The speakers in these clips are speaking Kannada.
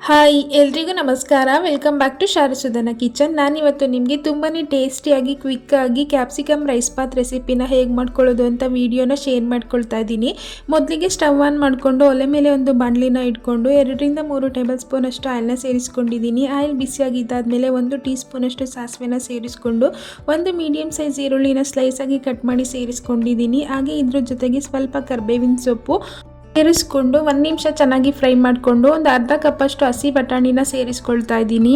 ಹಾಯ್ ಎಲ್ರಿಗೂ ನಮಸ್ಕಾರ. ವೆಲ್ಕಮ್ ಬ್ಯಾಕ್ ಟು ಶಾರಸುಧನ ಕಿಚನ್. ನಾನಿವತ್ತು ನಿಮಗೆ ತುಂಬಾ ಟೇಸ್ಟಿಯಾಗಿ ಕ್ವಿಕ್ಕಾಗಿ ಕ್ಯಾಪ್ಸಿಕಮ್ ರೈಸ್ ಬಾತ್ ರೆಸಿಪಿನ ಹೇಗೆ ಮಾಡ್ಕೊಳ್ಳೋದು ಅಂತ ವಿಡಿಯೋನ ಶೇರ್ ಮಾಡ್ಕೊಳ್ತಾ ಇದ್ದೀನಿ. ಮೊದಲಿಗೆ ಸ್ಟವ್ ಆನ್ ಮಾಡಿಕೊಂಡು ಒಲೆ ಮೇಲೆ ಒಂದು ಬಾಣಲಿನ ಇಟ್ಕೊಂಡು 2-3 ಟೇಬಲ್ ಸ್ಪೂನ್ ಅಷ್ಟು ಆಯಿಲ್ನ ಸೇರಿಸ್ಕೊಂಡಿದ್ದೀನಿ. ಆಯಿಲ್ ಬಿಸಿಯಾಗಿದ್ದಾದಮೇಲೆ 1 ಟೀ ಸ್ಪೂನ್ ಅಷ್ಟು ಸಾಸಿವೆನ ಸೇರಿಸ್ಕೊಂಡು ಒಂದು ಮೀಡಿಯಮ್ ಸೈಜ್ ಈರುಳ್ಳಿನ ಸ್ಲೈಸ್ ಆಗಿ ಕಟ್ ಮಾಡಿ ಸೇರಿಸ್ಕೊಂಡಿದ್ದೀನಿ. ಹಾಗೆ ಇದ್ರ ಜೊತೆಗೆ ಸ್ವಲ್ಪ ಕರಿಬೇವಿನ ಸೊಪ್ಪು ಸೇರಿಸ್ಕೊಂಡು 1 ನಿಮಿಷ ಚೆನ್ನಾಗಿ ಫ್ರೈ ಮಾಡಿಕೊಂಡು ಒಂದು ಅರ್ಧ ಕಪ್ಪಷ್ಟು ಹಸಿ ಬಟಾಣಿನ ಸೇರಿಸ್ಕೊಳ್ತಾ ಇದ್ದೀನಿ.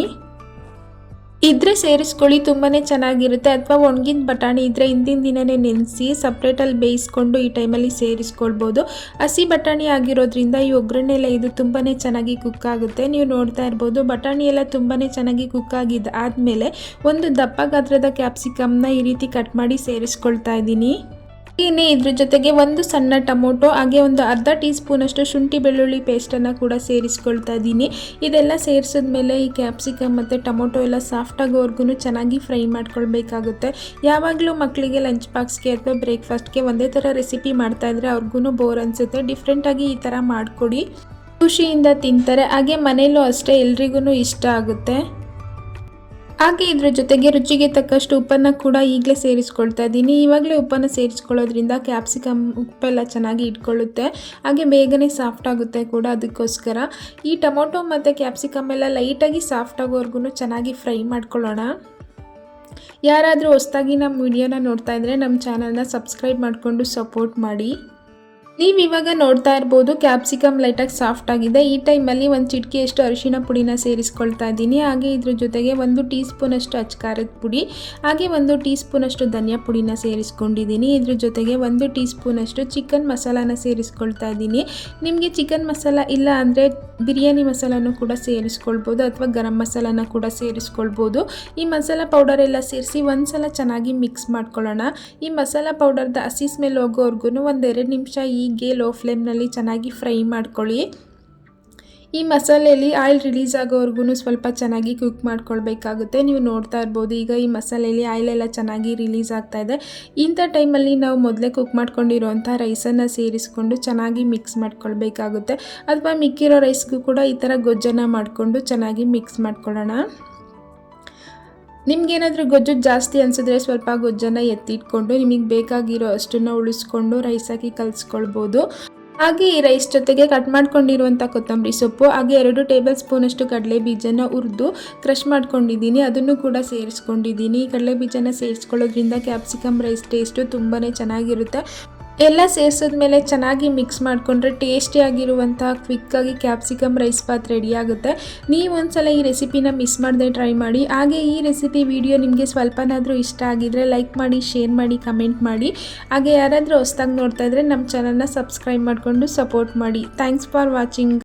ಇದ್ರೆ ಸೇರಿಸ್ಕೊಳ್ಳಿ, ತುಂಬಾ ಚೆನ್ನಾಗಿರುತ್ತೆ. ಅಥವಾ ಒಣಗಿದ ಬಟಾಣಿ ಇದ್ದರೆ ಹಿಂದಿನ ದಿನವೇ ನೆನೆಸಿ ಸಪ್ರೇಟಲ್ಲಿ ಬೇಯಿಸ್ಕೊಂಡು ಈ ಟೈಮಲ್ಲಿ ಸೇರಿಸ್ಕೊಳ್ಬೋದು. ಹಸಿ ಬಟಾಣಿ ಆಗಿರೋದ್ರಿಂದ ಈ ಒಗ್ಗರಣೆ ಎಲ್ಲ ಇದು ತುಂಬಾ ಚೆನ್ನಾಗಿ ಕುಕ್ ಆಗುತ್ತೆ. ನೀವು ನೋಡ್ತಾ ಇರ್ಬೋದು ಬಟಾಣಿ ಎಲ್ಲ ತುಂಬಾ ಚೆನ್ನಾಗಿ ಕುಕ್ ಆದಮೇಲೆ ಒಂದು ದಪ್ಪ ಗಾತ್ರದ ಕ್ಯಾಪ್ಸಿಕಮ್ನ ಈ ರೀತಿ ಕಟ್ ಮಾಡಿ ಸೇರಿಸ್ಕೊಳ್ತಾ ಇದ್ದೀನಿ. ಇನ್ನು ಇದ್ರ ಜೊತೆಗೆ ಒಂದು ಸಣ್ಣ ಟೊಮೊಟೊ ಹಾಗೆ ಒಂದು ಅರ್ಧ ಟೀ ಸ್ಪೂನ್ ಅಷ್ಟು ಶುಂಠಿ ಬೆಳ್ಳುಳ್ಳಿ ಪೇಸ್ಟನ್ನು ಕೂಡ ಸೇರಿಸ್ಕೊಳ್ತಾ ಇದ್ದೀನಿ. ಇದೆಲ್ಲ ಸೇರಿಸಿದ್ಮೇಲೆ ಈ ಕ್ಯಾಪ್ಸಿಕಮ್ ಮತ್ತು ಟೊಮೊಟೊ ಎಲ್ಲ ಸಾಫ್ಟ್ ಆಗೋವರೆಗೂ ಚೆನ್ನಾಗಿ ಫ್ರೈ ಮಾಡ್ಕೊಳ್ಬೇಕಾಗುತ್ತೆ. ಯಾವಾಗಲೂ ಮಕ್ಕಳಿಗೆ ಲಂಚ್ ಬಾಕ್ಸ್ಗೆ ಅಥವಾ ಬ್ರೇಕ್ಫಾಸ್ಟ್ಗೆ ಒಂದೇ ಥರ ರೆಸಿಪಿ ಮಾಡ್ತಾಯಿದ್ರೆ ಅವ್ರಿಗೂ ಬೋರ್ ಅನಿಸುತ್ತೆ. ಡಿಫ್ರೆಂಟಾಗಿ ಈ ಥರ ಮಾಡಿಕೊಡಿ, ಖುಷಿಯಿಂದ ತಿಂತಾರೆ. ಹಾಗೆ ಮನೇಲೂ ಅಷ್ಟೇ ಎಲ್ರಿಗೂ ಇಷ್ಟ ಆಗುತ್ತೆ. ಹಾಗೆ ಇದ್ರ ಜೊತೆಗೆ ರುಚಿಗೆ ತಕ್ಕಷ್ಟು ಉಪ್ಪನ್ನು ಕೂಡ ಈಗಲೇ ಸೇರಿಸ್ಕೊಳ್ತಾ ಇದ್ದೀನಿ. ಇವಾಗಲೇ ಉಪ್ಪನ್ನು ಸೇರಿಸ್ಕೊಳ್ಳೋದ್ರಿಂದ ಕ್ಯಾಪ್ಸಿಕಮ್ ಉಪ್ಪೆಲ್ಲ ಚೆನ್ನಾಗಿ ಇಟ್ಕೊಳ್ಳುತ್ತೆ, ಹಾಗೆ ಬೇಗನೆ ಸಾಫ್ಟ್ ಆಗುತ್ತೆ ಕೂಡ. ಅದಕ್ಕೋಸ್ಕರ ಈ ಟೊಮೊಟೊ ಮತ್ತು ಕ್ಯಾಪ್ಸಿಕಮ್ ಎಲ್ಲ ಲೈಟಾಗಿ ಸಾಫ್ಟ್ ಆಗೋವರೆಗೂ ಚೆನ್ನಾಗಿ ಫ್ರೈ ಮಾಡ್ಕೊಳ್ಳೋಣ. ಯಾರಾದರೂ ಹೊಸದಾಗಿ ನಮ್ಮ ವಿಡಿಯೋನ ನೋಡ್ತಾ ಇದ್ದರೆ ನಮ್ಮ ಚಾನಲ್ನ ಸಬ್ಸ್ಕ್ರೈಬ್ ಮಾಡಿಕೊಂಡು ಸಪೋರ್ಟ್ ಮಾಡಿ. ನೀವು ಇವಾಗ ನೋಡ್ತಾ ಇರ್ಬೋದು ಕ್ಯಾಪ್ಸಿಕಮ್ ಲೈಟಾಗಿ ಸಾಫ್ಟ್ ಆಗಿದೆ. ಈ ಟೈಮಲ್ಲಿ ಒಂದು ಚಿಟಿಕೆಯಷ್ಟು ಅರಿಶಿಣ ಪುಡಿನ ಸೇರಿಸ್ಕೊಳ್ತಾ ಇದ್ದೀನಿ. ಹಾಗೆ ಇದ್ರ ಜೊತೆಗೆ 1 ಟೀ ಸ್ಪೂನ್ ಅಷ್ಟು ಅಚ್ಕಾರದ ಪುಡಿ ಹಾಗೆ 1 ಟೀ ಸ್ಪೂನ್ ಅಷ್ಟು ಧನಿಯಾ ಪುಡಿನ ಸೇರಿಸ್ಕೊಂಡಿದ್ದೀನಿ. ಇದ್ರ ಜೊತೆಗೆ 1 ಟೀ ಸ್ಪೂನ್ ಅಷ್ಟು ಚಿಕನ್ ಮಸಾಲಾನ ಸೇರಿಸ್ಕೊಳ್ತಾ ಇದ್ದೀನಿ. ನಿಮಗೆ ಚಿಕನ್ ಮಸಾಲ ಇಲ್ಲ ಅಂದರೆ ಬಿರಿಯಾನಿ ಮಸಾಲನೂ ಕೂಡ ಸೇರಿಸ್ಕೊಳ್ಬೋದು ಅಥವಾ ಗರಂ ಮಸಾಲಾನ ಕೂಡ ಸೇರಿಸ್ಕೊಳ್ಬೋದು. ಈ ಮಸಾಲ ಪೌಡರ್ ಎಲ್ಲ ಸೇರಿಸಿ ಒಂದ್ಸಲ ಚೆನ್ನಾಗಿ ಮಿಕ್ಸ್ ಮಾಡ್ಕೊಳ್ಳೋಣ. ಈ ಮಸಾಲ ಪೌಡರ್ದ ಹಸಿ ಸ್ಮೆಲ್ ಹೋಗೋವರೆಗೂ 1-2 ನಿಮಿಷ ಹೀಗೆ ಲೋ ಫ್ಲೇಮ್ನಲ್ಲಿ ಚೆನ್ನಾಗಿ ಫ್ರೈ ಮಾಡ್ಕೊಳ್ಳಿ. ಈ ಮಸಾಲೆಯಲ್ಲಿ ಆಯಿಲ್ ರಿಲೀಸ್ ಆಗೋವರೆಗೂ ಸ್ವಲ್ಪ ಚೆನ್ನಾಗಿ ಕುಕ್ ಮಾಡ್ಕೊಳ್ಬೇಕಾಗುತ್ತೆ. ನೀವು ನೋಡ್ತಾ ಇರ್ಬೋದು ಈಗ ಈ ಮಸಾಲೆಯಲ್ಲಿ ಆಯಿಲ್ ಎಲ್ಲ ಚೆನ್ನಾಗಿ ರಿಲೀಸ್ ಆಗ್ತಾ ಇದೆ. ಇಂಥ ಟೈಮಲ್ಲಿ ನಾವು ಮೊದಲೇ ಕುಕ್ ಮಾಡ್ಕೊಂಡಿರೋಂಥ ರೈಸನ್ನು ಸೇರಿಸ್ಕೊಂಡು ಚೆನ್ನಾಗಿ ಮಿಕ್ಸ್ ಮಾಡ್ಕೊಳ್ಬೇಕಾಗುತ್ತೆ. ಅಥವಾ ಮಿಕ್ಕಿರೋ ರೈಸ್ಗೂ ಕೂಡ ಈ ಥರ ಗೊಜ್ಜನ್ನು ಮಾಡಿಕೊಂಡು ಚೆನ್ನಾಗಿ ಮಿಕ್ಸ್ ಮಾಡ್ಕೊಳ್ಳೋಣ. ನಿಮಗೇನಾದರೂ ಗೊಜ್ಜು ಜಾಸ್ತಿ ಅನಿಸಿದ್ರೆ ಸ್ವಲ್ಪ ಗೊಜ್ಜನ್ನು ಎತ್ತಿಟ್ಕೊಂಡು ನಿಮಗೆ ಬೇಕಾಗಿರೋ ಅಷ್ಟನ್ನು ಉಳಿಸ್ಕೊಂಡು ರೈಸ್ ಹಾಕಿ ಕಲಿಸ್ಕೊಳ್ಬೋದು. ಹಾಗೆ ಈ ರೈಸ್ ಜೊತೆಗೆ ಕಟ್ ಮಾಡ್ಕೊಂಡಿರುವಂಥ ಕೊತ್ತಂಬರಿ ಸೊಪ್ಪು ಹಾಗೆ 2 ಟೇಬಲ್ ಸ್ಪೂನ್ ಅಷ್ಟು ಕಡಲೆ ಬೀಜನ ಹುರಿದು ಕ್ರಷ್ ಮಾಡ್ಕೊಂಡಿದ್ದೀನಿ, ಅದನ್ನು ಕೂಡ ಸೇರಿಸ್ಕೊಂಡಿದ್ದೀನಿ. ಕಡಲೆ ಬೀಜನ ಸೇರಿಸ್ಕೊಳ್ಳೋದ್ರಿಂದ ಕ್ಯಾಪ್ಸಿಕಮ್ ರೈಸ್ ಟೇಸ್ಟು ತುಂಬಾ ಚೆನ್ನಾಗಿರುತ್ತೆ. ಎಲ್ಲ ಸೇರಿಸಿದ್ಮೇಲೆ ಚೆನ್ನಾಗಿ ಮಿಕ್ಸ್ ಮಾಡಿಕೊಂಡ್ರೆ ಟೇಸ್ಟಿಯಾಗಿರುವಂಥ ಕ್ವಿಕ್ಕಾಗಿ ಕ್ಯಾಪ್ಸಿಕಮ್ ರೈಸ್ ಬಾತ್ ರೆಡಿ ಆಗುತ್ತೆ. ನೀವು ಒಂದ್ಸಲ ಈ ರೆಸಿಪಿನ ಮಿಸ್ ಮಾಡದೆ ಟ್ರೈ ಮಾಡಿ. ಹಾಗೆ ಈ ರೆಸಿಪಿ ವಿಡಿಯೋ ನಿಮಗೆ ಸ್ವಲ್ಪನಾದರೂ ಇಷ್ಟ ಆಗಿದ್ರೆ ಲೈಕ್ ಮಾಡಿ, ಶೇರ್ ಮಾಡಿ, ಕಮೆಂಟ್ ಮಾಡಿ. ಹಾಗೆ ಯಾರಾದರೂ ಹೊಸದಾಗಿ ನೋಡ್ತಾ ಇದ್ದರೆ ನಮ್ಮ ಚಾನಲ್ನ ಸಬ್ಸ್ಕ್ರೈಬ್ ಮಾಡಿಕೊಂಡು ಸಪೋರ್ಟ್ ಮಾಡಿ. Thanks for watching.